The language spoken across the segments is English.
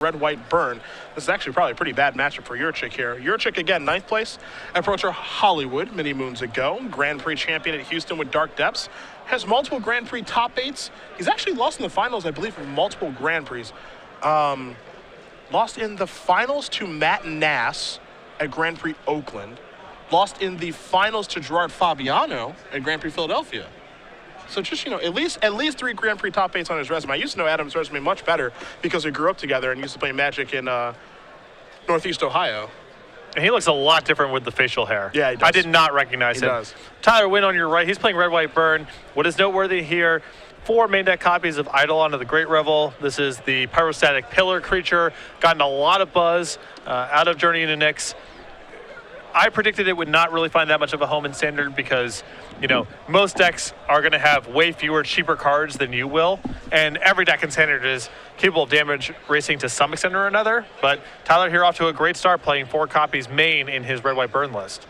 red-white burn. This is actually probably a pretty bad matchup for Yurchick here. Yurchick, again, 9th place. Approacher Hollywood many moons ago. Grand Prix champion at Houston with Dark Depths. Has multiple Grand Prix top 8s. He's actually lost in the finals, I believe, of multiple Grand Prix. Lost in the finals to Matt Nass at Grand Prix Oakland. Lost in the finals to Gerard Fabiano at Grand Prix Philadelphia. So just, at least 3 Grand Prix top 8s on his resume. I used to know Adam's resume much better because we grew up together and used to play Magic in Northeast Ohio. And he looks a lot different with the facial hair. Yeah, he does. I did not recognize him. He does. Tyler Winn on your right. He's playing Red White Burn. What is noteworthy here, 4 main deck copies of Eidolon of the Great Revel. This is the pyrostatic pillar creature. Gotten a lot of buzz out of Journey into Nyx. I predicted it would not really find that much of a home in Standard because, most decks are going to have way fewer cheaper cards than you will. And every deck in Standard is capable of damage racing to some extent or another. But Tyler here off to a great start, playing 4 copies main in his Red White Burn list.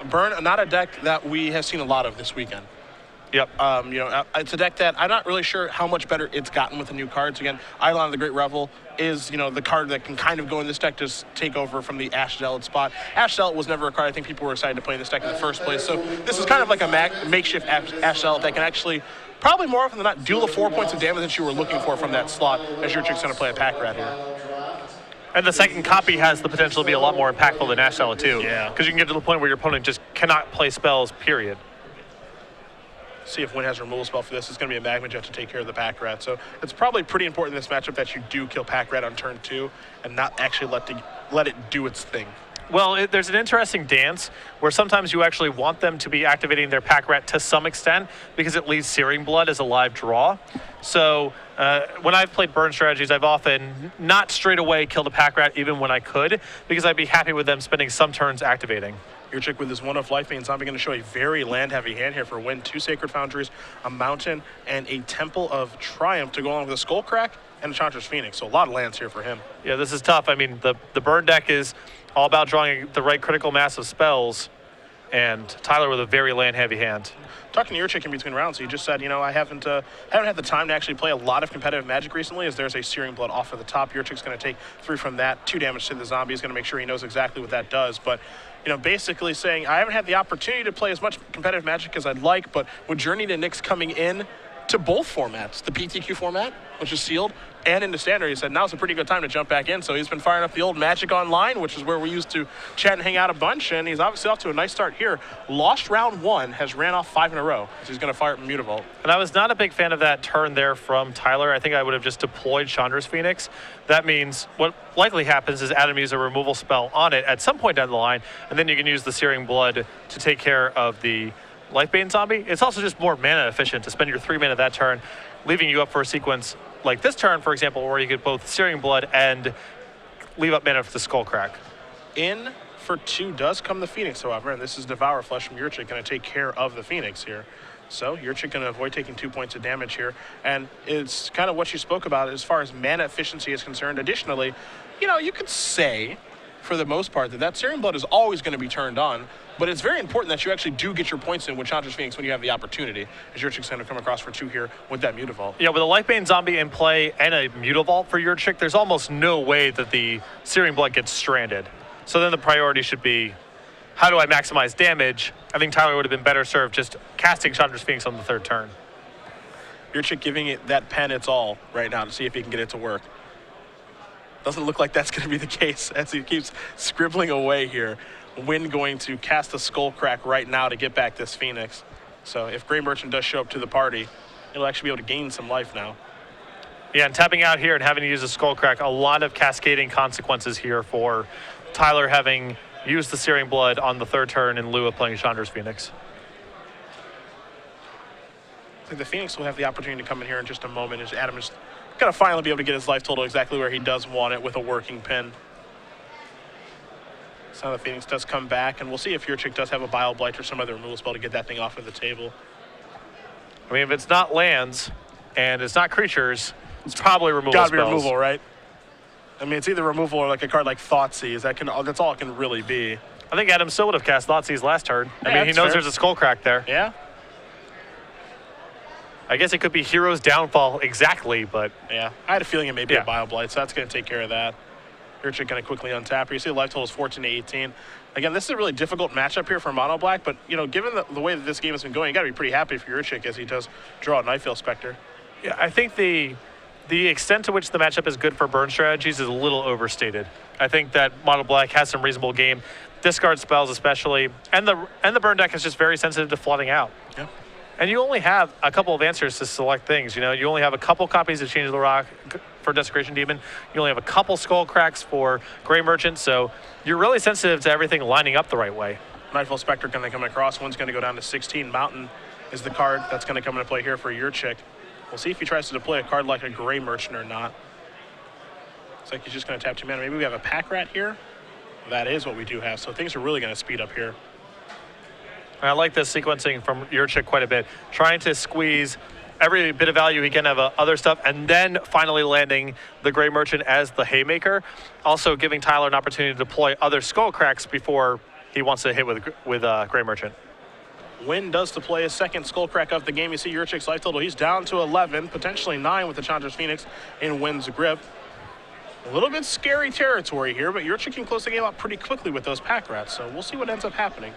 Burn, not a deck that we have seen a lot of this weekend. Yep. It's a deck that I'm not really sure how much better it's gotten with the new cards. Again, Eidolon of the Great Revel is, the card that can kind of go in this deck to take over from the Ash Zealot spot. Ash Zealot was never a card I think people were excited to play in this deck in the first place. So this is kind of like a makeshift Ash Zealot that can actually, probably more often than not, deal the 4 points of damage that you were looking for from that slot as Yurchick's going to play a Pack Rat here. And the second copy has the potential to be a lot more impactful than Ash Zealot too. Yeah. Because you can get to the point where your opponent just cannot play spells, period. See if Winn has a removal spell for this. It's going to be a Magma Jet to take care of the Pack Rat. So it's probably pretty important in this matchup that you do kill Pack Rat on turn 2 and not actually let it do its thing. Well, there's an interesting dance where sometimes you actually want them to be activating their Pack Rat to some extent because it leaves Searing Blood as a live draw. So when I've played burn strategies, I've often not straight away killed a Pack Rat even when I could because I'd be happy with them spending some turns activating. Yurchick with his 1-of Lifebane Zombie going to show a very land-heavy hand here for Winn. 2 Sacred Foundries, a Mountain, and a Temple of Triumph to go along with a Skullcrack and a Enchantress Phoenix. So a lot of lands here for him. Yeah, this is tough. I mean, the burn deck is all about drawing the right critical mass of spells, and Tyler with a very land-heavy hand. Talking to Yurchick in between rounds, he just said, I haven't had the time to actually play a lot of competitive Magic recently, as there's a Searing Blood off of the top. Yurchick's going to take 3 from that, 2 damage to the zombie. He's going to make sure he knows exactly what that does. But, basically saying, I haven't had the opportunity to play as much competitive Magic as I'd like, but with Journey to Nyx coming in to both formats, the PTQ format, which is sealed, and into Standard, he said now's a pretty good time to jump back in. So he's been firing up the old Magic Online, which is where we used to chat and hang out a bunch, and he's obviously off to a nice start here. Lost round 1, has ran off 5 in a row, so he's going to fire up Mutavault. And I was not a big fan of that turn there from Tyler. I think I would have just deployed Chandra's Phoenix. That means what likely happens is Adam uses a removal spell on it at some point down the line, and then you can use the Searing Blood to take care of the Lifebane Zombie. It's also just more mana efficient to spend your 3 mana that turn, leaving you up for a sequence like this turn, for example, where you get both Searing Blood and leave up mana for the Skullcrack. In for 2 does come the Phoenix, however, and this is Devour Flesh from Yurchick, going to take care of the Phoenix here. So Yurchick going to avoid taking 2 points of damage here, and it's kind of what you spoke about as far as mana efficiency is concerned. Additionally, you could say, for the most part, that Searing Blood is always going to be turned on, but it's very important that you actually do get your points in with Chandra's Phoenix when you have the opportunity, as Yurchick's going to come across for 2 here with that Mutavault. Yeah, with a Lifebane Zombie in play and a Mutavault for Yurchick, there's almost no way that the Searing Blood gets stranded. So then the priority should be, how do I maximize damage? I think Tyler would have been better served just casting Chandra's Phoenix on the 3rd turn. Yurchick giving it that pen its all right now to see if he can get it to work. Doesn't look like that's going to be the case as he keeps scribbling away here. Winn going to cast a Skullcrack right now to get back this Phoenix. So if Grey Merchant does show up to the party, it'll actually be able to gain some life now. Yeah, and tapping out here and having to use a Skullcrack, a lot of cascading consequences here for Tyler having used the Searing Blood on the 3rd turn in lieu of playing Chandra's Phoenix. I think the Phoenix will have the opportunity to come in here in just a moment as Adam is going to finally be able to get his life total exactly where he does want it with a working pin. So the Phoenix does come back, and we'll see if Yurchick does have a Bile Blight or some other removal spell to get that thing off of the table. I mean, if it's not lands and it's not creatures, it's probably removal Gotta spells. be removal, right? I mean, it's either removal or like a card like Thoughtseize. That's all it can really be. I think Adam still would have cast Thoughtseize last turn. I Yeah, mean, he knows fair. there's a Skullcrack there. Yeah. I guess it could be Hero's Downfall exactly, but Yeah, I had a feeling it may be a Bio Blight, so that's going to take care of that. Yurchick going to quickly untap here. You see the life total is 14 to 18. Again, this is a really difficult matchup here for Mono Black, but given the way that this game has been going, you got to be pretty happy for Yurchick as he does draw a Nightveil Spectre. Yeah, I think the extent to which the matchup is good for burn strategies is a little overstated. I think that Mono Black has some reasonable game, discard spells especially, and the burn deck is just very sensitive to flooding out. Yeah. And you only have a couple of answers to select things. You only have a couple copies of Change of the Rock for Desecration Demon. You only have a couple Skull Cracks for Grey Merchant, so you're really sensitive to everything lining up the right way. Nightveil Spectre going to come across. One's going to go down to 16. Mountain is the card that's going to come into play here for Yurchick. We'll see if he tries to deploy a card like a Grey Merchant or not. Looks like he's just going to tap 2 mana. Maybe we have a Pack Rat here. That is what we do have, so things are really going to speed up here. I like this sequencing from Yurchick quite a bit, trying to squeeze every bit of value he can of other stuff, and then finally landing the Grey Merchant as the Haymaker, also giving Tyler an opportunity to deploy other Skull Cracks before he wants to hit with Grey Merchant. Winn does deploy his second Skull Crack of the game. You see Yurchick's life total. He's down to 11, potentially 9 with the Chandra's Phoenix in Winn's grip. A little bit scary territory here, but Yurchick can close the game out pretty quickly with those Pack Rats, so we'll see what ends up happening.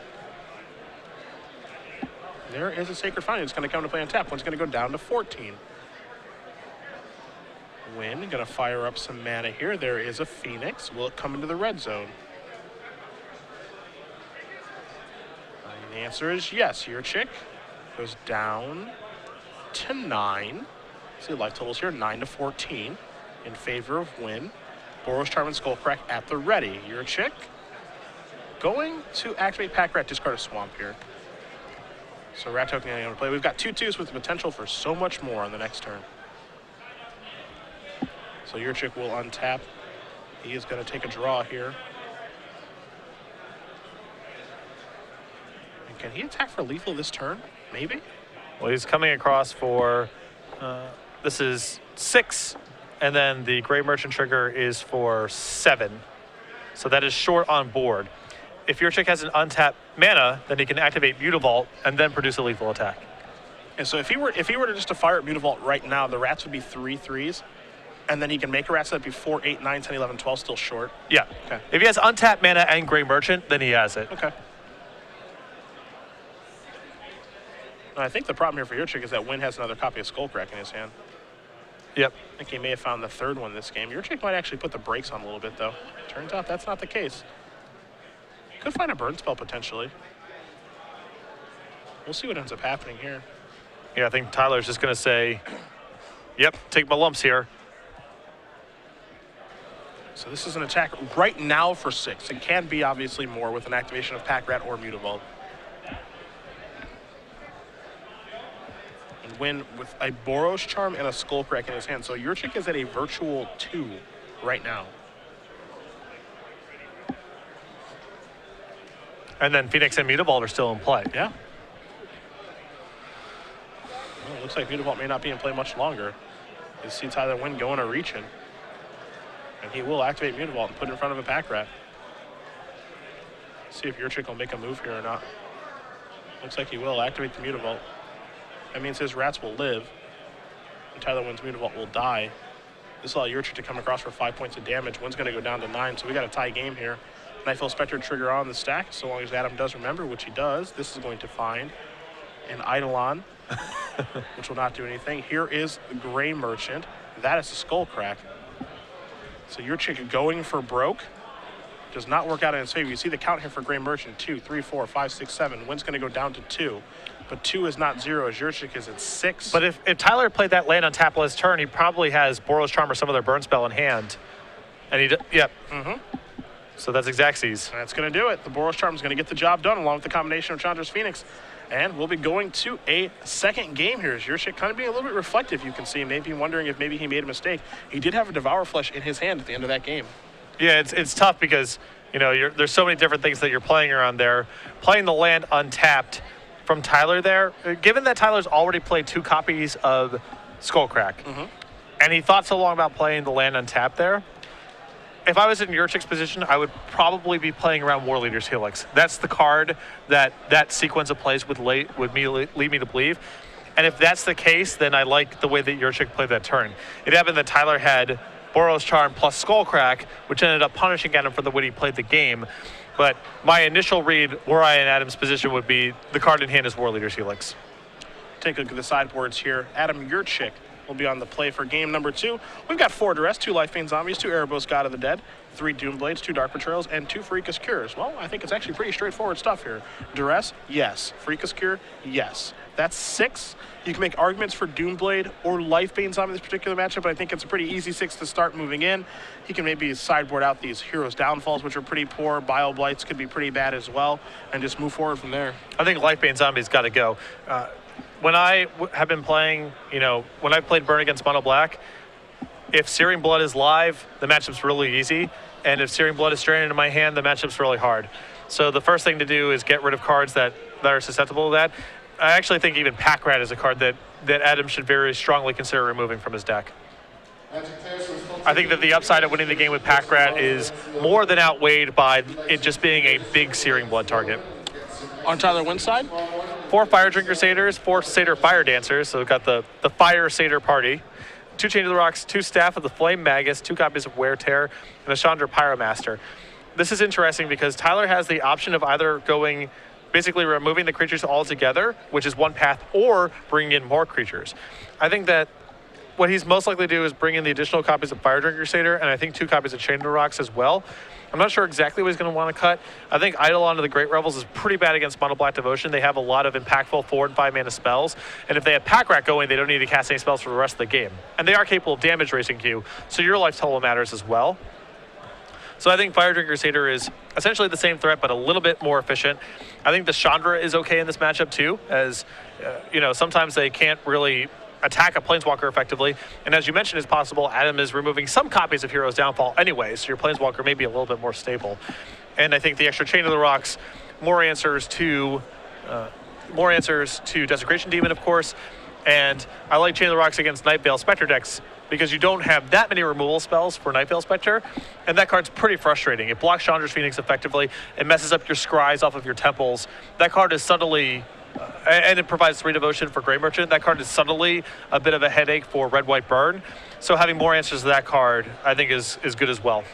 There is a Sacred Fountain. It's going to come to play on tap. One's going to go down to 14. Winn going to fire up some mana here. There is a Phoenix. Will it come into the red zone? The answer is yes. Yurchick goes down to 9. See the life totals here, 9 to 14 in favor of Winn. Boros Charm and Skullcrack at the ready. Yurchick going to activate Pack Rat, discard a Swamp here. So Rat Token going to play. We've got 2/2s with the potential for so much more on the next turn. So Yurchick will untap. He is going to take a draw here. And can he attack for lethal this turn? Maybe? Well, he's coming across for, this is 6, and then the Grey Merchant trigger is for 7. So that is short on board. If Yurchick has an untapped mana, then he can activate Mutavault and then produce a lethal attack. And so if he were to just to fire at Mutavault right now, the Rats would be 3/3s, and then he can make a Rat, so that'd be 4, 8, 9, 10, 11, 12, still short. Yeah. Okay. If he has untapped mana and Grey Merchant, then he has it. Okay. I think the problem here for Yurchick is that Winn has another copy of Skullcrack in his hand. Yep. I think he may have found the third one this game. Yurchick might actually put the brakes on a little bit, though. Turns out that's not the case. Could find a burn spell, potentially. We'll see what ends up happening here. Yeah, I think Tyler's just going to say, yep, take my lumps here. So this is an attack right now for 6. It can be obviously more with an activation of Pack Rat or Mutavault. And Winn with a Boros Charm and a Skullcrack in his hand. So Yurchick is at a virtual 2 right now. And then Phoenix and Mutavault are still in play. Yeah. Well, it looks like Mutavault may not be in play much longer. You see Tyler Winn going or reaching. And he will activate Mutavault and put it in front of a Pack Rat. See if Yurchick will make a move here or not. Looks like he will activate the Mutavault. That means his Rats will live. And Tyler Winn's Mutavault will die. This will allow Yurchick to come across for 5 points of damage. Winn's going to go down to 9, so we got a tie game here. Nightveil Spectre trigger on the stack, so long as Adam does remember, which he does. This is going to find an Eidolon, which will not do anything. Here is the Grey Merchant. That is a Skullcrack. So Yurchick going for broke. Does not work out in his favor. You see the count here for Grey Merchant, 2, 3, 4, 5, 6, 7. Winn's going to go down to 2. But 2 is not 0, as Yurchick is at 6. But if Tyler played that land on tap last turn, he probably has Boros Charm or some other burn spell in hand. And he, yep. Mm-hmm. So that's Xaxes. That's going to do it. The Boros Charm is going to get the job done along with the combination of Chandra's Phoenix. And we'll be going to a second game here. As Yurchick kind of being a little bit reflective, you can see. Maybe wondering if maybe he made a mistake. He did have a Devour Flesh in his hand at the end of that game. Yeah, it's tough because, there's so many different things that you're playing around there. Playing the land untapped from Tyler there, given that Tyler's already played 2 copies of Skullcrack, and he thought so long about playing the land untapped there, if I was in Yurchick's position, I would probably be playing around War Leader's Helix. That's the card that sequence of plays would lead me to believe. And if that's the case, then I like the way that Yurchick played that turn. It happened that Tyler had Boros Charm plus Skullcrack, which ended up punishing Adam for the way he played the game. But my initial read, were I in Adam's position, would be the card in hand is War Leader's Helix. Take a look at the sideboards here. Adam Yurchick will be on the play for game number 2. We've got 4 Duress, 2 Lifebane Zombies, 2 Erebos God of the Dead, 3 Doomblades, 2 Dark Betrayals, and 2 Freakus Cures. Well, I think it's actually pretty straightforward stuff here. Duress, yes. Freakus Cure, yes. That's 6. You can make arguments for Doomblade or Lifebane Zombie in this particular matchup, but I think it's a pretty easy 6 to start moving in. He can maybe sideboard out these Heroes Downfalls, which are pretty poor. Bio Blights could be pretty bad as well, and just move forward from there. I think Lifebane Zombie's got to go. When I have been playing, when I played Burn against Mono Black, if Searing Blood is live, the matchup's really easy. And if Searing Blood is straight into my hand, the matchup's really hard. So the first thing to do is get rid of cards that are susceptible to that. I actually think even Pack Rat is a card that Adam should very strongly consider removing from his deck. I think that the upside of winning the game with Pack Rat is more than outweighed by it just being a big Searing Blood target. On Tyler Winn's side? 4 Fire Drinker Satyrs, 4 Satyr Fire Dancers, so we've got the Fire Satyr party. 2 Chain of the Rocks, 2 Staff of the Flame Magus, 2 copies of Wear Tear, and a Chandra Pyromaster. This is interesting because Tyler has the option of either going, basically removing the creatures altogether, which is one path, or bringing in more creatures. I think that what he's most likely to do is bring in the additional copies of Fire Drinker Satyr, and I think 2 copies of Chain of the Rocks as well. I'm not sure exactly what he's going to want to cut. I think Eidolon of the Great Revels is pretty bad against Mono Black Devotion. They have a lot of impactful 4 and 5 mana spells, and if they have Pack Rat going, they don't need to cast any spells for the rest of the game. And they are capable of damage racing Q, so your life total matters as well. So I think Fire Drinker Satyr is essentially the same threat, but a little bit more efficient. I think the Chandra is okay in this matchup too, as sometimes they can't really attack a Planeswalker effectively. And as you mentioned, it's possible Adam is removing some copies of Heroes Downfall anyway, so your Planeswalker may be a little bit more stable. And I think the extra Chain of the Rocks, more answers to Desecration Demon, of course. And I like Chain of the Rocks against Nightveil Spectre decks because you don't have that many removal spells for Nightveil Spectre, and that card's pretty frustrating. It blocks Chandra's Phoenix effectively, it messes up your scries off of your temples. That card is subtly, and it provides 3 devotion for Grey Merchant. That card is subtly a bit of a headache for Red White Burn. So having more answers to that card, I think is good as well.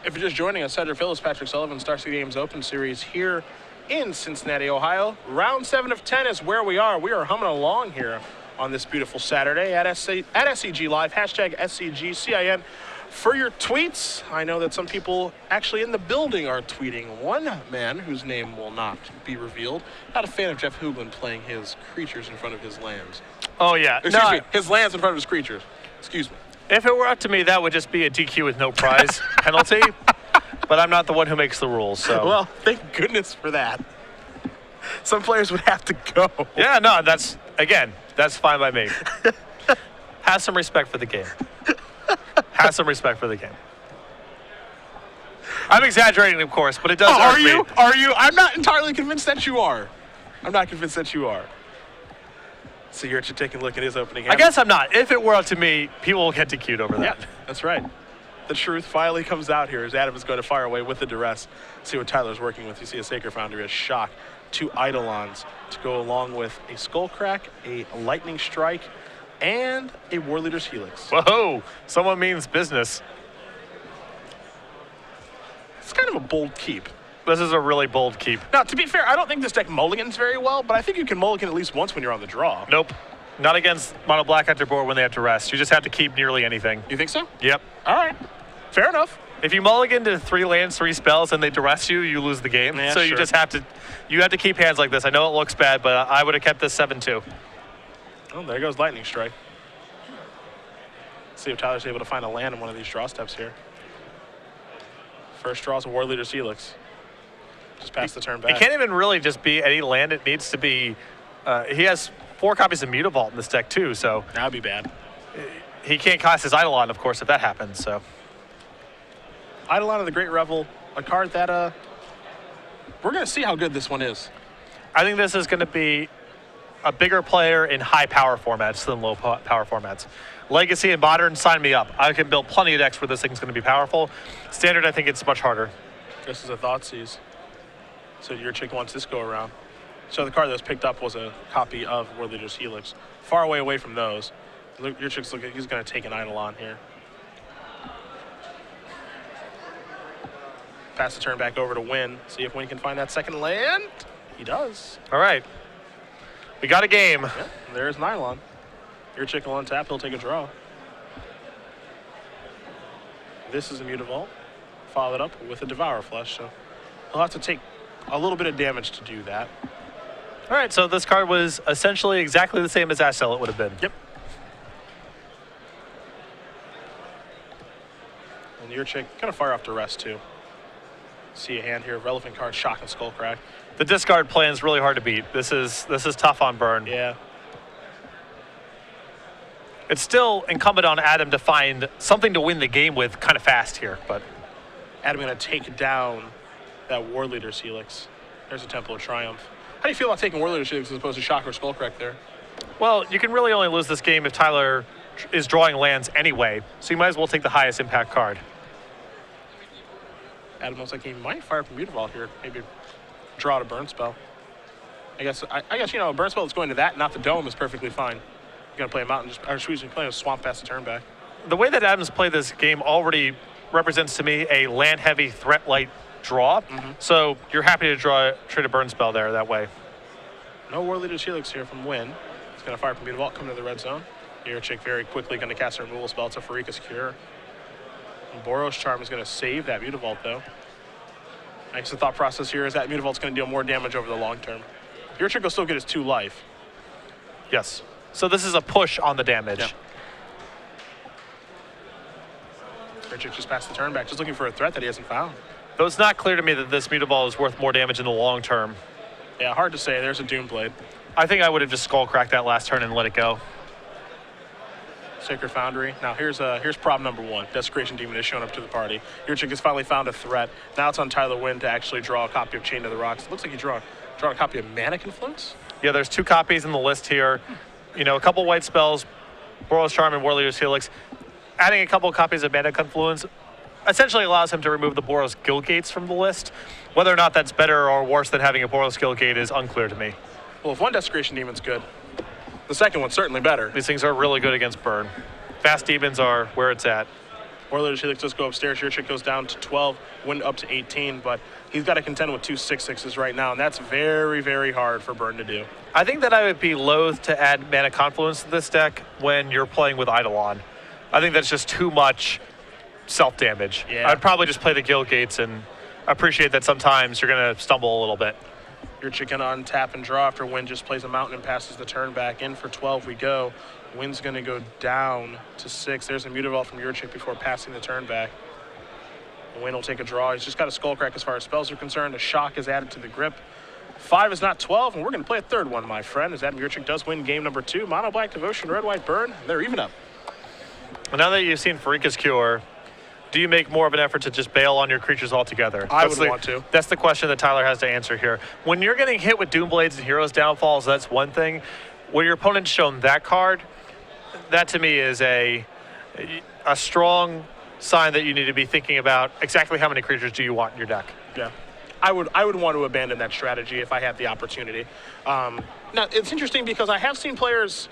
If you're just joining us, Cedric Phillips, Patrick Sullivan, Star City Games Open Series here in Cincinnati, Ohio. Round 7 of 10 is where we are. We are humming along here on this beautiful Saturday at SCG Live, hashtag SCGCIN. For your tweets, I know that some people actually in the building are tweeting. One man whose name will not be revealed, not a fan of Jeff Hooglin playing his creatures in front of his lands. Oh, yeah. Excuse me, his lands in front of his creatures. Excuse me. If it were up to me, that would just be a DQ with no prize penalty. But I'm not the one who makes the rules, so. Well, thank goodness for that. Some players would have to go. Yeah, no, that's fine by me. Have some respect for the game. Have some respect for the game. I'm exaggerating, of course, but it does hurt me. Are you? I'm not entirely convinced that you are. I'm not convinced that you are. So you're taking a look at his opening hand. I guess I'm not. If it were up to me, people will get DQ'd over that. Yeah, that's right. The truth finally comes out here as Adam is going to fire away with the duress. See what Tyler's working with. You see a Sacred Foundry, a Shock, 2 Eidolons to go along with a Skullcrack, a Lightning Strike, and a War Leader's Helix. Whoa, someone means business. It's kind of a bold keep. This is a really bold keep. Now, to be fair, I don't think this deck mulligans very well, but I think you can mulligan at least once when you're on the draw. Nope. Not against Mono Black at your board when they have to rest. You just have to keep nearly anything. You think so? Yep. All right. Fair enough. If you mulligan to 3 lands, 3 spells, and they duress you, you lose the game. Yeah, so sure. you just have to keep hands like this. I know it looks bad, but I would have kept this 7-2. Oh, there goes Lightning Strike. See if Tyler's able to find a land in one of these draw steps here. First draw is a War Leader's Helix. Just pass the turn back. It can't even really just be any land. It needs to be... he has 4 copies of Mutavault in this deck, too, so... That'd be bad. He can't cast his Eidolon, of course, if that happens, so... Eidolon of the Great Revel, a card that, we're going to see how good this one is. I think this is going to be a bigger player in high-power formats than low-power formats. Legacy and Modern, sign me up. I can build plenty of decks where this thing's going to be powerful. Standard, I think it's much harder. Just as a thought sees. So Yurchick wants this go around. So the card that was picked up was a copy of World Leader's Helix. Far away from those. Yurchick's looking, he's going to take an Eidolon here. Pass the turn back over to Winn. See if Winn can find that second land. He does. All right. We got a game. Yeah, there's an Eidolon. Yurchick will untap. He'll take a draw. This is a Mutavault. Followed up with a Devour Flush. So he'll have to take a little bit of damage to do that. All right, so this card was essentially exactly the same as Astel it would have been. Yep. And Yurchick going to fire off to rest too. See a hand here. Relevant card, Shock and Skullcrack. The discard plan is really hard to beat. This is tough on burn. Yeah. It's still incumbent on Adam to find something to win the game with kind of fast here, but Adam going to take down that War Leader's Helix. There's a Temple of Triumph. How do you feel about taking War Leader's Helix as opposed to Shock or Skullcrack there? well, you can really only lose this game if Tyler is drawing lands anyway, so you might as well take the highest impact card. Adam looks like he might fire from Mutavault here. Maybe draw out a burn spell. I guess you know, a burn spell that's going to that, not the dome, is perfectly fine. You're gonna play a mountain, playing a swamp past the turn back. The way that Adams played this game already represents to me a land-heavy threat-light draw. So you're happy to trade a burn spell there that way. No War Leader's Helix here from Winn. He's gonna fire from Mutavault, come to the red zone. Yurchick very quickly gonna cast a removal spell. It's a Pharika's Cure. And Boros Charm is gonna save that Mutavault though. I guess the thought process here is that Mutavault's gonna deal more damage over the long term. Yurchick will still get his 2 life. Yes. So this is a push on the damage. Yeah. Yurchick just passed the turn back, just looking for a threat that he hasn't found. Though it's not clear to me that this Mutavault is worth more damage in the long term. Yeah, hard to say. There's a Doomblade. I think I would have just Skullcracked that last turn and let it go. Sacred Foundry. Now here's problem number 1. Desecration Demon has shown up to the party. Yurchick has finally found a threat. Now it's on Tyler Winn to actually draw a copy of Chain to the Rocks. It looks like he drawn a copy of Mana Confluence. Yeah, there's 2 copies in the list here. You know, a couple white spells, Boros Charm and War Leader's Helix. Adding a couple copies of Mana Confluence essentially allows him to remove the Boros Guildgates from the list. Whether or not that's better or worse than having a Boros Guildgate is unclear to me. Well, if one Desecration Demon's good, the second one's certainly better. These things are really good against burn. Fast Demons are where it's at. War Leader's Helix does go upstairs. Yurchick goes down to 12, Winn up to 18, but he's got to contend with 2 6/6s right now, and that's very, very hard for Burn to do. I think that I would be loath to add Mana Confluence to this deck when you're playing with Eidolon. I think that's just too much self-damage. Yeah. I'd probably just play the Guildgates and appreciate that sometimes you're going to stumble a little bit. Yurchick gonna untap and draw after Winn just plays a mountain and passes the turn back. In for 12 we go. Winn's gonna go down to 6. There's a Mutavault from Yurchick before passing the turn back. Winn will take a draw. He's just got a Skullcrack as far as spells are concerned. A Shock is added to the grip. 5 is not 12, and we're gonna play a third one, my friend, as Adam Yurchick does win game number 2. Mono Black Devotion, Red White Burn. They're even up. Now that you've seen Pharika's Cure, do you make more of an effort to just bail on your creatures altogether? I would want to. That's the question that Tyler has to answer here. When you're getting hit with Doomblades and Heroes Downfalls, that's one thing. When your opponent's shown that card, that to me is a strong sign that you need to be thinking about exactly how many creatures do you want in your deck. Yeah. I would want to abandon that strategy if I had the opportunity. Now, it's interesting because I have seen players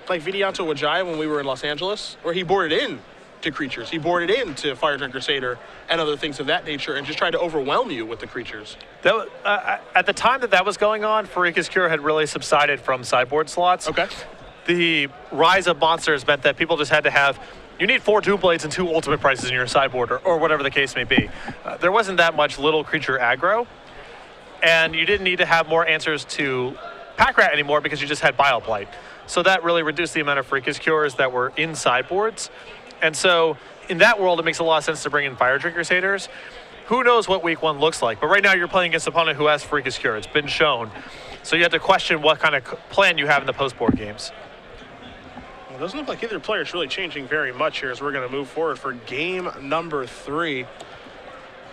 like Vidianto Wajaya when we were in Los Angeles, where he boarded in to creatures. He boarded into Fire Drinker Satyr and other things of that nature and just tried to overwhelm you with the creatures. At the time that was going on, Pharika's Cure had really subsided from sideboard slots. Okay. The rise of monsters meant that people just had to have, you need 4 Doomblades and 2 ultimate prices in your sideboard, or whatever the case may be. There wasn't that much little creature aggro, and you didn't need to have more answers to Pack Rat anymore because you just had Bile Blight. So that really reduced the amount of Pharika's Cures that were in sideboards. And so in that world, it makes a lot of sense to bring in Fire Drinker Satyrs. Who knows what week 1 looks like, but right now you're playing against an opponent who has Pharika's Cure. It's been shown. So you have to question what kind of plan you have in the post-board games. Well, it doesn't look like either player is really changing very much here as we're going to move forward for game number 3.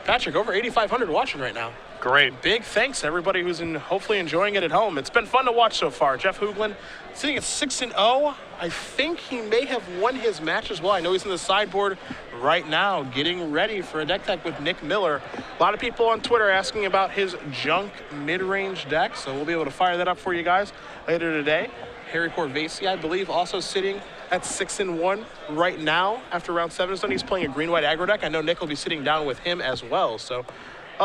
Patrick, over 8,500 watching right now. Great. Big thanks to everybody who's hopefully enjoying it at home. It's been fun to watch so far. Jeff Hoogland sitting at 6-0. I think he may have won his match as well. I know he's in the sideboard right now getting ready for a deck tech with Nick Miller. A lot of people on Twitter asking about his junk mid-range deck, so we'll be able to fire that up for you guys later today. Harry Corvasi, I believe, also sitting at 6-1 right now after round 7 is done. He's playing a green-white aggro deck. I know Nick will be sitting down with him as well. So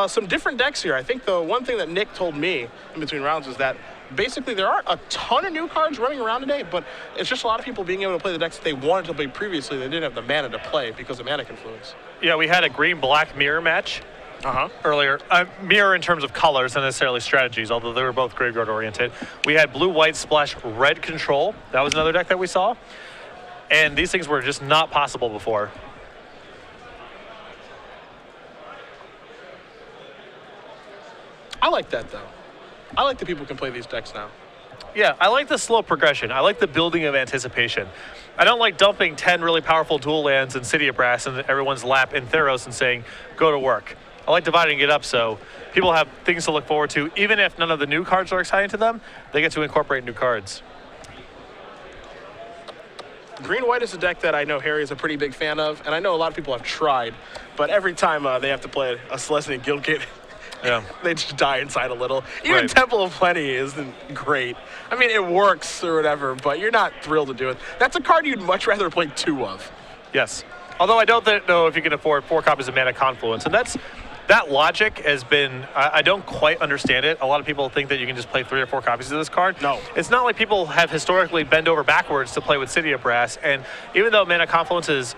some different decks here. I think the one thing that Nick told me in between rounds is that basically there aren't a ton of new cards running around today, but it's just a lot of people being able to play the decks that they wanted to play previously. They didn't have the mana to play because of mana confluence. Yeah, we had a green-black mirror match earlier. Mirror in terms of colors, not necessarily strategies, although they were both graveyard-oriented. We had blue-white splash red control. That was another deck that we saw. And these things were just not possible before. I like that, though. I like that people can play these decks now. Yeah, I like the slow progression. I like the building of anticipation. I don't like dumping 10 really powerful dual lands in City of Brass in everyone's lap in Theros and saying, go to work. I like dividing it up so people have things to look forward to. Even if none of the new cards are exciting to them, they get to incorporate new cards. Green-white is a deck that I know Harry is a pretty big fan of, and I know a lot of people have tried, but every time they have to play a Celestia Guild Kit, yeah, they just die inside a little. Even right. Temple of Plenty isn't great. I mean, it works or whatever, but you're not thrilled to do it. That's a card you'd much rather play 2 of. Yes. Although I don't know if you can afford 4 copies of Mana Confluence, and that logic has been, I don't quite understand it. A lot of people think that you can just play 3 or 4 copies of this card. No. It's not like people have historically bent over backwards to play with City of Brass, and even though Mana Confluence is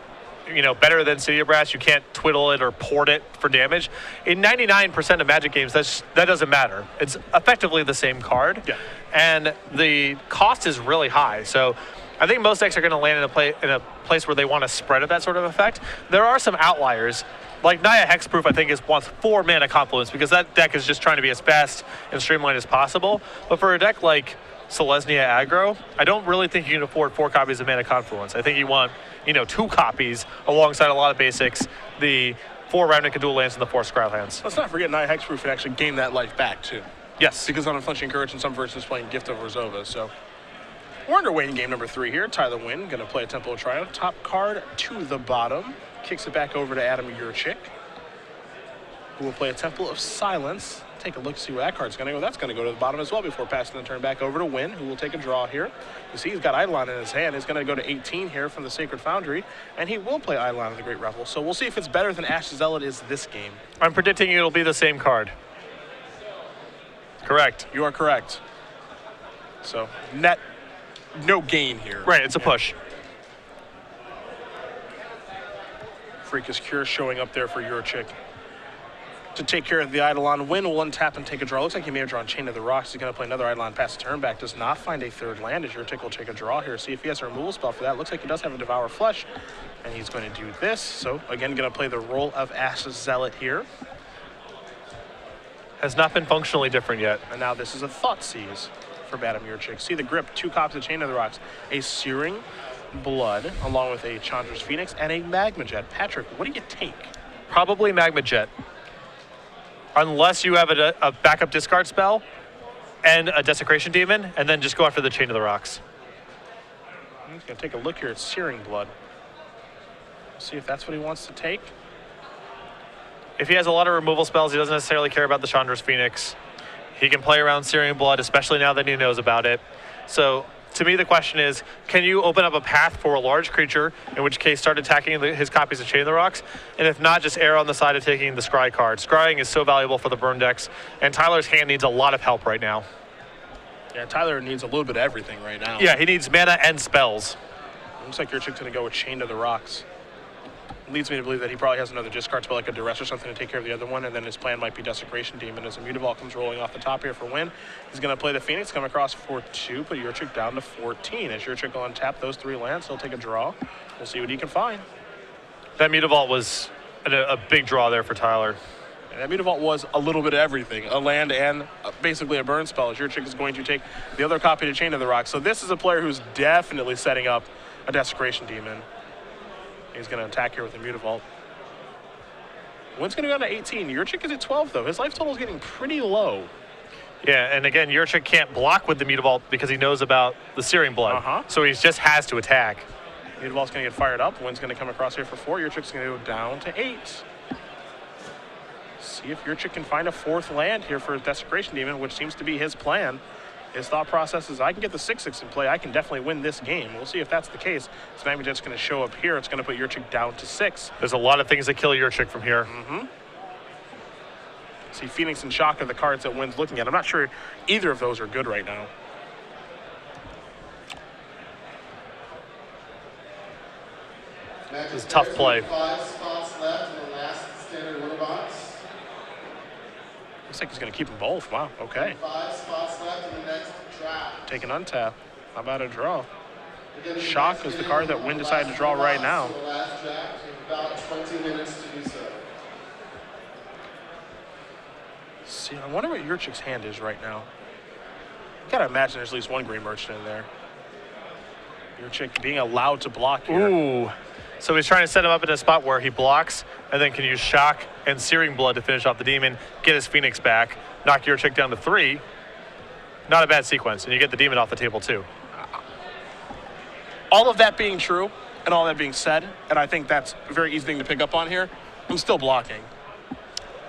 better than City of Brass, you can't twiddle it or port it for damage. In 99% of Magic games, that doesn't matter. It's effectively the same card, and the cost is really high. So I think most decks are going to land in a place where they want to spread of that sort of effect. There are some outliers. Like Naya Hexproof, I think, wants 4 Mana Confluence because that deck is just trying to be as fast and streamlined as possible. But for a deck like Selesnya Aggro, I don't really think you can afford 4 copies of Mana Confluence. I think you want 2 copies alongside a lot of basics, the 4 Ravnica dual lands and the 4 Scry lands. Let's not forget Naya Hexproof can actually gain that life back, too. Yes. Because Unflinching Courage in some versions playing Gift of Orzhova, so we're underway in game number 3 here. Tyler Winn going to play a Temple of Triumph. Top card to the bottom. Kicks it back over to Adam Yurchick, who will play a Temple of Silence. Take a look, see where that card's going to go. That's going to go to the bottom as well before passing the turn back over to Winn, who will take a draw here. You see he's got Eidolon in his hand. He's going to go to 18 here from the Sacred Foundry, and he will play Eidolon of the Great Revel. So we'll see if it's better than Ash Zealot is this game. I'm predicting it'll be the same card. Correct. You are correct. So net, no gain here. Right, it's a push. Freakish Cure showing up there for Yurchick to take care of the Eidolon. Winn will untap and take a draw. Looks like he may have drawn Chain of the Rocks. He's going to play another Eidolon, pass the turn back. Does not find a 3rd land as Yurchick will take a draw here. See if he has a removal spell for that. Looks like he does have a Devour Flesh, and he's going to do this. So again, going to play the role of Ash's Zealot here. Has not been functionally different yet. And now this is a Thoughtseize for Adam Yurchick. See the grip, 2 copies of Chain of the Rocks, a Searing Blood, along with a Chandra's Phoenix and a Magma Jet. Patrick, what do you take? Probably Magma Jet. Unless you have a backup discard spell and a Desecration Demon, and then just go after the Chain of the Rocks. He's going to take a look here at Searing Blood. See if that's what he wants to take. If he has a lot of removal spells, he doesn't necessarily care about the Chandra's Phoenix. He can play around Searing Blood, especially now that he knows about it. So to me, the question is, can you open up a path for a large creature, in which case start attacking his copies of Chain of the Rocks? And if not, just err on the side of taking the Scry card. Scrying is so valuable for the burn decks, and Tyler's hand needs a lot of help right now. Yeah, Tyler needs a little bit of everything right now. Yeah, he needs mana and spells. Looks like Yurchick's going to go with Chain of the Rocks. Leads me to believe that he probably has another discard spell like a Duress or something to take care of the other one, and then his plan might be Desecration Demon as a Mutavault comes rolling off the top here for Winn. He's going to play the Phoenix, come across for 2, put Yurchick down to 14. As Yurchick will untap those 3 lands, he'll take a draw. We'll see what he can find. That Mutavault was a big draw there for Tyler. And that Mutavault was a little bit of everything, a land and basically a burn spell, as Yurchick is going to take the other copy to Chain of the Rocks. So this is a player who's definitely setting up a Desecration Demon. He's going to attack here with a Mutavault. Winn's going to go down to 18. Yurchick is at 12, though. His life total is getting pretty low. Yeah, and again, Yurchick can't block with the Mutavault because he knows about the Searing Blood. So he just has to attack. Mutavault's going to get fired up. Winn's going to come across here for 4. Yurchick's going to go down to 8. See if Yurchick can find a 4th land here for Desecration Demon, which seems to be his plan. His thought process is, I can get the 6/6 in play. I can definitely win this game. We'll see if that's the case. So Magma Jet's going to show up here. It's going to put Yurchick down to 6. There's a lot of things that kill Yurchick from here. See, Phoenix and Shock are the cards that Winn's looking at. I'm not sure either of those are good right now. This is a tough play. 5 spots left in the last standard winner box. Looks like he's going to keep them both. Wow, okay. 5 spots left in the next draft. Take an untap. How about a draw? Shock is the card that Winn decided to draw right now. The last draft, about 20 minutes to do so. See, I wonder what Yurchick's hand is right now. Gotta imagine there's at least one green merchant in there. Yurchick being allowed to block here. Ooh. So he's trying to set him up in a spot where he blocks and then can use Shock and Searing Blood to finish off the Demon, get his Phoenix back, knock Yurchick down to 3. Not a bad sequence, and you get the Demon off the table too. All of that being true, and all that being said, and I think that's a very easy thing to pick up on here, I'm still blocking.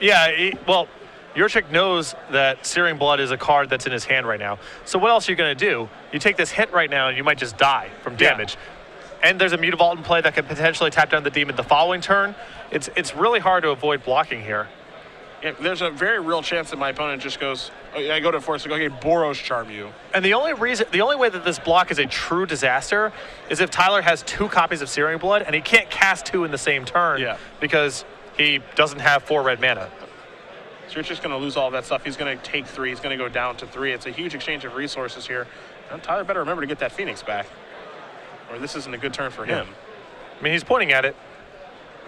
Yeah, well, Yurchick knows that Searing Blood is a card that's in his hand right now. So what else are you going to do? You take this hit right now, and you might just die from damage. And there's a Mutavault in play that could potentially tap down the Demon the following turn. It's really hard to avoid blocking here. Yeah, there's a very real chance that my opponent just goes, oh, I go to force, okay, Boros Charm you. And the only way that this block is a true disaster is if Tyler has 2 copies of Searing Blood, and he can't cast 2 in the same turn because he doesn't have 4 red mana. So you're just going to lose all that stuff. He's going to take 3. He's going to go down to 3. It's a huge exchange of resources here. And Tyler better remember to get that Phoenix back, or this isn't a good turn for him. I mean, he's pointing at it.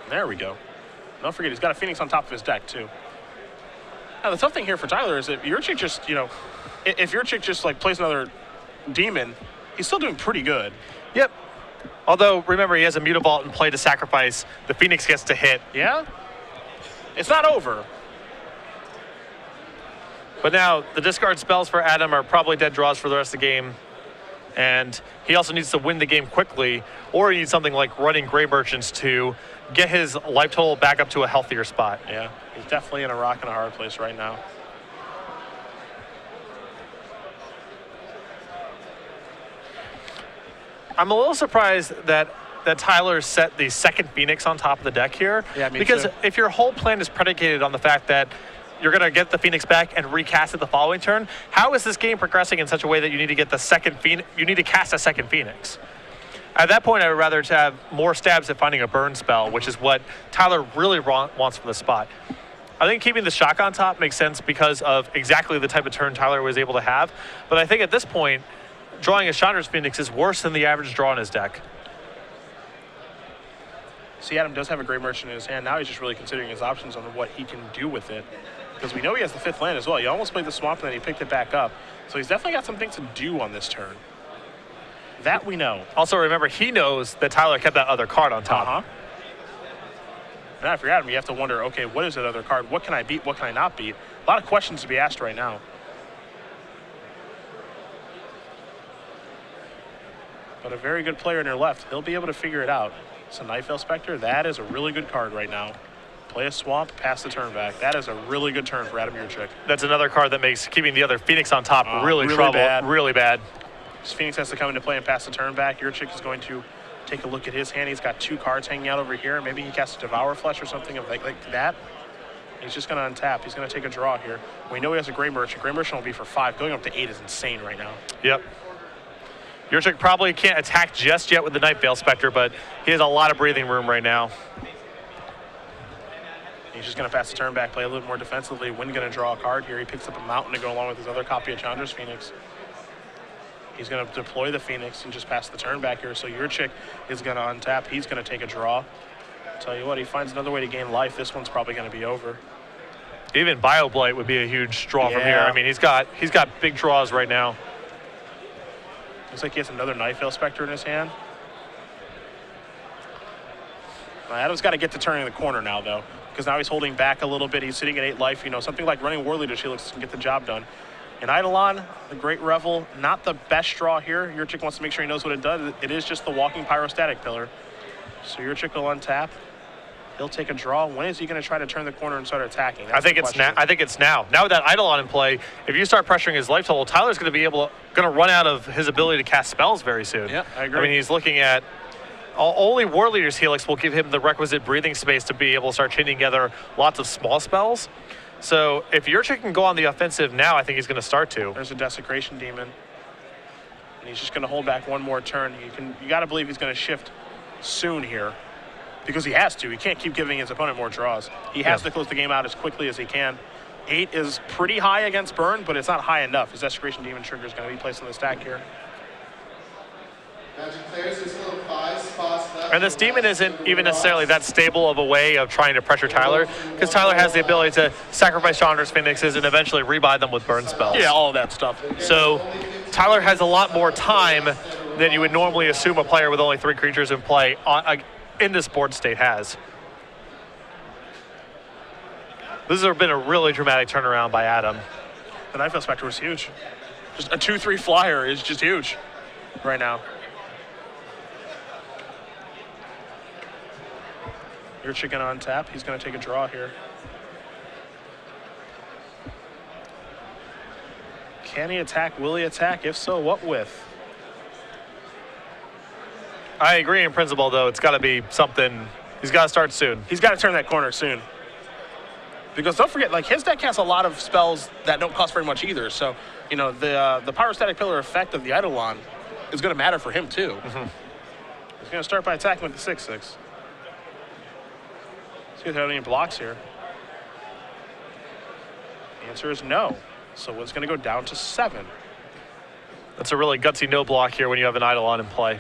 There we go. Don't forget, he's got a Phoenix on top of his deck, too. Now, the tough thing here for Tyler is that Yurchick just, if Yurchick just, plays another Demon, he's still doing pretty good. Yep. Although, remember, he has a Mutavault in play to sacrifice. The Phoenix gets to hit. Yeah? It's not over. But now, the discard spells for Adam are probably dead draws for the rest of the game. And he also needs to win the game quickly, or he needs something like running Gray Merchants to get his life total back up to a healthier spot. Yeah, he's definitely in a rock and a hard place right now. I'm a little surprised that Tyler set the second Phoenix on top of the deck here. Yeah, me because too. If your whole plan is predicated on the fact that you're going to get the Phoenix back and recast it the following turn, how is this game progressing in such a way that you need to get the second Phoenix? You need to cast a second Phoenix. At that point, I would rather have more stabs at finding a burn spell, which is what Tyler really wants from the spot. I think keeping the Shock on top makes sense because of exactly the type of turn Tyler was able to have. But I think at this point, drawing a Chandra's Phoenix is worse than the average draw in his deck. See, Adam does have a Gray Merchant in his hand. Now he's just really considering his options on what he can do with it. Because we know he has the 5th land as well. He almost played the Swamp and then he picked it back up. So he's definitely got some things to do on this turn. That we know. Also, remember, he knows that Tyler kept that other card on top. Now, if you're Adam, you have to wonder, okay, what is that other card? What can I beat? What can I not beat? A lot of questions to be asked right now. But a very good player in your left. He'll be able to figure it out. So Nightveil Spectre, that is a really good card right now. Play a Swamp, pass the turn back. That is a really good turn for Adam Yurchick. That's another card that makes keeping the other Phoenix on top really bad. Phoenix has to come into play and pass the turn back. Yurchick is going to take a look at his hand. He's got 2 cards hanging out over here. Maybe he casts a Devour Flesh or something of like that. He's just going to untap. He's going to take a draw here. We know he has a Gray Merchant. Gray Merchant will be for 5. Going up to 8 is insane right now. Yep. Yurchick probably can't attack just yet with the Nightveil Spectre, but he has a lot of breathing room right now. He's just going to pass the turn back, play a little more defensively. Winn going to draw a card here. He picks up a Mountain to go along with his other copy of Chandra's Phoenix. He's going to deploy the Phoenix and just pass the turn back here. So Yurchick is going to untap. He's going to take a draw. Tell you what, he finds another way to gain life. This one's probably going to be over. Even BioBlight would be a huge draw from here. I mean, he's got big draws right now. Looks like he has another Nightveil Spectre in his hand. Adam's got to get to turning the corner now, though, because now he's holding back a little bit. He's sitting at 8 life. You know, something like running War Leader, she looks can get the job done. And Eidolon, the Great Revel, not the best draw here. Yurchick wants to make sure he knows what it does. It is just the walking pyrostatic pillar. So Yurchick will untap. He'll take a draw. When is he going to try to turn the corner and start attacking? I think it's now. I think it's now. Now with that Eidolon in play, if you start pressuring his life total, Tyler's going to run out of his ability to cast spells very soon. Yeah, I agree. I mean, he's looking at only War Leader's Helix will give him the requisite breathing space to be able to start chaining together lots of small spells. So if Yurchick can go on the offensive now, I think he's going to start to. There's a Desecration Demon. And he's just going to hold back one more turn. You got to believe he's going to shift soon here. Because he has to. He can't keep giving his opponent more draws. He has to close the game out as quickly as he can. 8 is pretty high against Burn, but it's not high enough. His Desecration Demon trigger is going to be placed on the stack here. Magic players, there's still 5 spots left. And this demon isn't even necessarily that stable of a way of trying to pressure Tyler, because Tyler has the ability to sacrifice Chandra's Phoenixes and eventually rebuy them with burn spells. Yeah, all of that stuff. So Tyler has a lot more time than you would normally assume a player with only 3 creatures in play in this board state has. This has been a really dramatic turnaround by Adam. The Nightfell Spectre was huge. Just a 2/3 flyer is just huge right now. Yurchick on tap. He's going to take a draw here. Can he attack? Will he attack? If so, what with? I agree in principle, though. It's got to be something. He's got to start soon. He's got to turn that corner soon. Because don't forget, like, his deck has a lot of spells that don't cost very much either. So, you know, the Pyrostatic Pillar effect of the Eidolon is going to matter for him, too. Mm-hmm. He's going to start by attacking with the 6/6. See if there are any blocks here. The answer is no. So Winn's going to go down to 7. That's a really gutsy no block here when you have an Eidolon in play.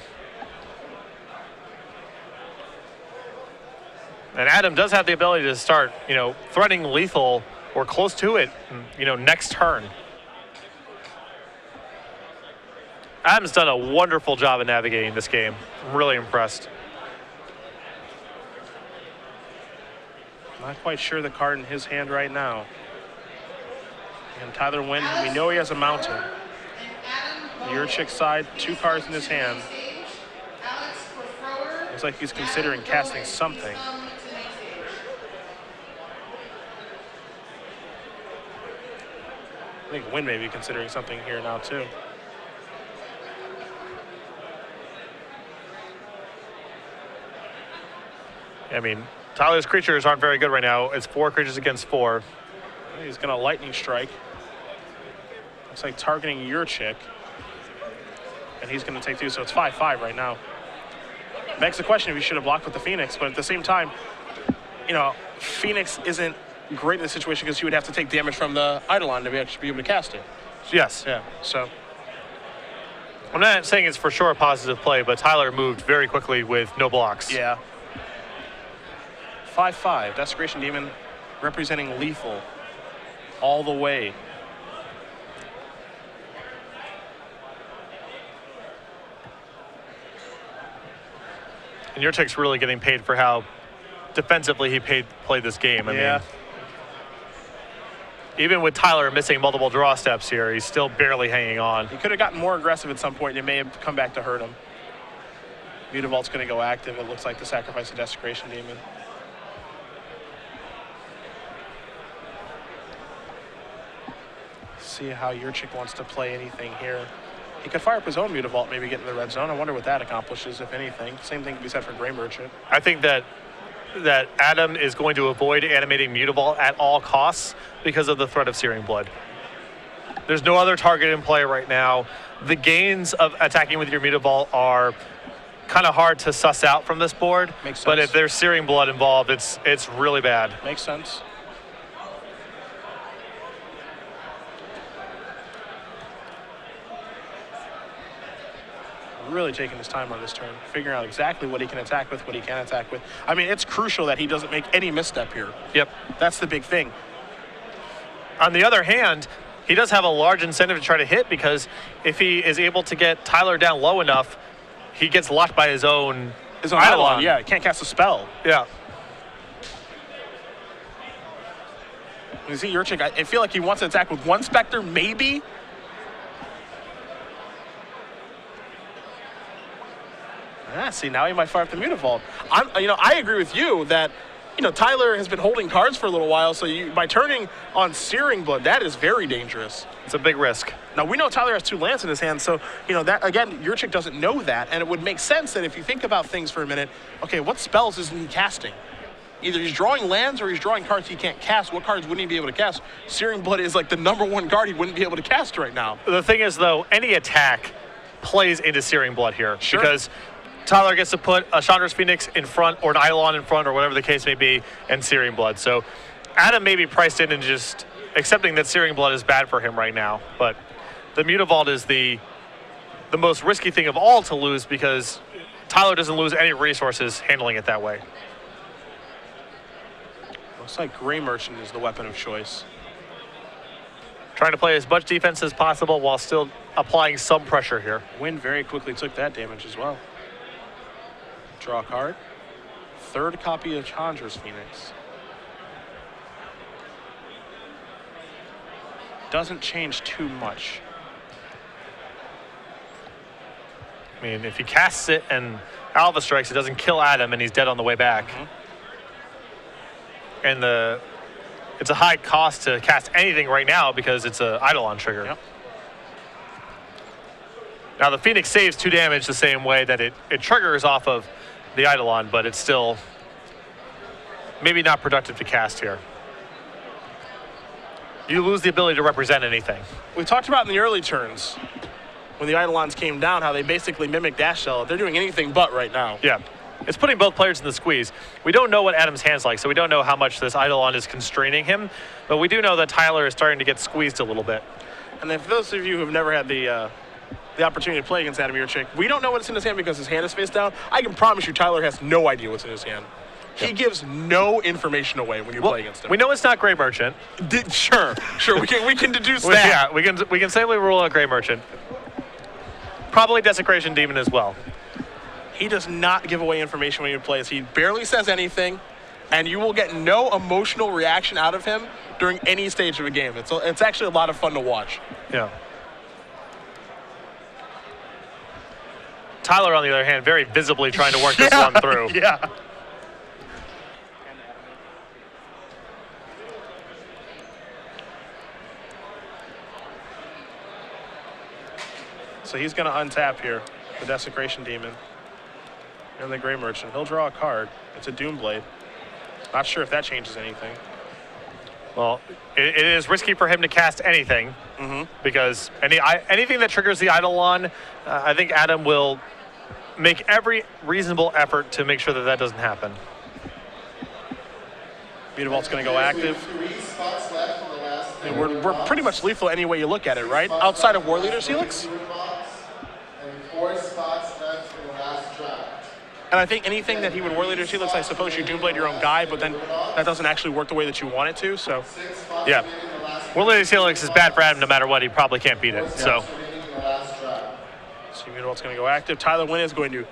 And Adam does have the ability to start, you know, threatening lethal or close to it, you know, next turn. Adam's done a wonderful job of navigating this game. I'm really impressed. Not quite sure the card in his hand right now. And Tyler Winn, we know he has a mountain. Yurchick side, 2 cards in his hand. Looks like he's considering casting something. I think Winn may be considering something here now, too. I mean, Tyler's creatures aren't very good right now. It's 4 creatures against 4. He's going to Lightning Strike. Looks like targeting Yurchick. And he's going to take 2, so it's 5/5 right now. Begs the question if he should have blocked with the Phoenix, but at the same time, you know, Phoenix isn't great in this situation because he would have to take damage from the Eidolon to actually be able to cast it. Yes. Yeah, so. I'm not saying it's for sure a positive play, but Tyler moved very quickly with no blocks. Yeah. 5/5, Desecration Demon representing lethal all the way. And Yurchick's really getting paid for how defensively he played this game. I mean, even with Tyler missing multiple draw steps here, he's still barely hanging on. He could have gotten more aggressive at some point, and it may have come back to hurt him. Mutavault's going to go active. It looks like the sacrifice of Desecration Demon. See how Yurchick wants to play anything here. He could fire up his own Mutavault, maybe get in the red zone. I wonder what that accomplishes, if anything. Same thing can be said for Grey Merchant. I think that Adam is going to avoid animating Mutavault at all costs because of the threat of Searing Blood. There's no other target in play right now. The gains of attacking with your Mutavault are kind of hard to suss out from this board. Makes sense. But if there's Searing Blood involved, it's really bad. Makes sense. Really taking his time on this turn, figuring out exactly what he can attack with, what he can't attack with. I mean, it's crucial that he doesn't make any misstep here. Yep. That's the big thing. On the other hand, he does have a large incentive to try to hit, because if he is able to get Tyler down low enough, he gets locked by his own Is on Eidolon. Yeah, can't cast a spell. Yeah. You see Yurchick, I feel like he wants to attack with one Spectre, maybe. See, now he might fire up the Mutavault. I agree with you that, Tyler has been holding cards for a little while, so by turning on Searing Blood, that is very dangerous. It's a big risk. Now, we know Tyler has 2 lands in his hand, so, that, again, Yurchick doesn't know that, and it would make sense that if you think about things for a minute, okay, what spells isn't he casting? Either he's drawing lands or he's drawing cards he can't cast. What cards wouldn't he be able to cast? Searing Blood is like the #1 card he wouldn't be able to cast right now. The thing is, though, any attack plays into Searing Blood here. Sure. Because Tyler gets to put a Chandra's Phoenix in front or an Eidolon in front or whatever the case may be and Searing Blood. So Adam may be priced in and just accepting that Searing Blood is bad for him right now. But the Mutavault is the most risky thing of all to lose because Tyler doesn't lose any resources handling it that way. Looks like Gray Merchant is the weapon of choice. Trying to play as much defense as possible while still applying some pressure here. Winn very quickly took that damage as well. Draw a card. 3rd copy of Chandra's Phoenix. Doesn't change too much. I mean, if he casts it and Alva strikes, it doesn't kill Adam and he's dead on the way back. And it's a high cost to cast anything right now because it's an Eidolon trigger. Yep. Now the Phoenix saves 2 damage the same way that it triggers off of the Eidolon, but it's still maybe not productive to cast here. You lose the ability to represent anything. We talked about in the early turns when the Eidolons came down how they basically mimic Dash Shell. They're doing anything but right now. Yeah. It's putting both players in the squeeze. We don't know what Adam's hand's like, so we don't know how much this Eidolon is constraining him, but we do know that Tyler is starting to get squeezed a little bit. And then for those of you who have never had the opportunity to play against Adam Yurchick, we don't know what's in his hand because his hand is face down. I can promise you Tyler has no idea what's in his hand. He gives no information away when you play against him. We know it's not Gray Merchant. Sure, we can deduce that. Yeah, we can safely rule out Gray Merchant. Probably Desecration Demon as well. He does not give away information when he plays. He barely says anything, and you will get no emotional reaction out of him during any stage of a game. It's actually a lot of fun to watch. Yeah. Tyler, on the other hand, very visibly trying to work this one through. Yeah. So he's going to untap here, the Desecration Demon. And the Gray Merchant. He'll draw a card. It's a Doomblade. Not sure if that changes anything. Well, it is risky for him to cast anything because anything that triggers the Eidolon, I think Adam will make every reasonable effort to make sure that that doesn't happen. Mutavault's going to go active. And we're pretty much lethal any way you look at it, right? Outside of War Leader's Helix. And 4 spots left in the last draft. And I think anything that he would War Leader's Helix, I suppose you Doomblade your own guy, but then that doesn't actually work the way that you want it to, so. Yeah. War Leader's Helix is bad for Adam no matter what. He probably can't beat it, so. So Mutavault's going to go active. Tyler Winn is going to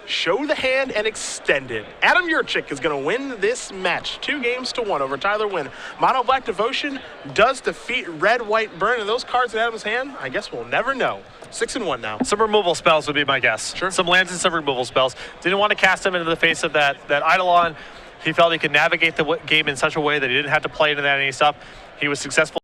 show the hand and extend it. Adam Yurchick is going to win this match 2-1 over Tyler Winn. Mono Black Devotion does defeat Red White Burn, and those cards in Adam's hand, I guess we'll never know. 6-1 now. Some removal spells would be my guess. Sure. Some lands and some removal spells. Didn't want to cast him into the face of that Eidolon. He felt he could navigate the game in such a way that he didn't have to play into that any stuff. He was successful.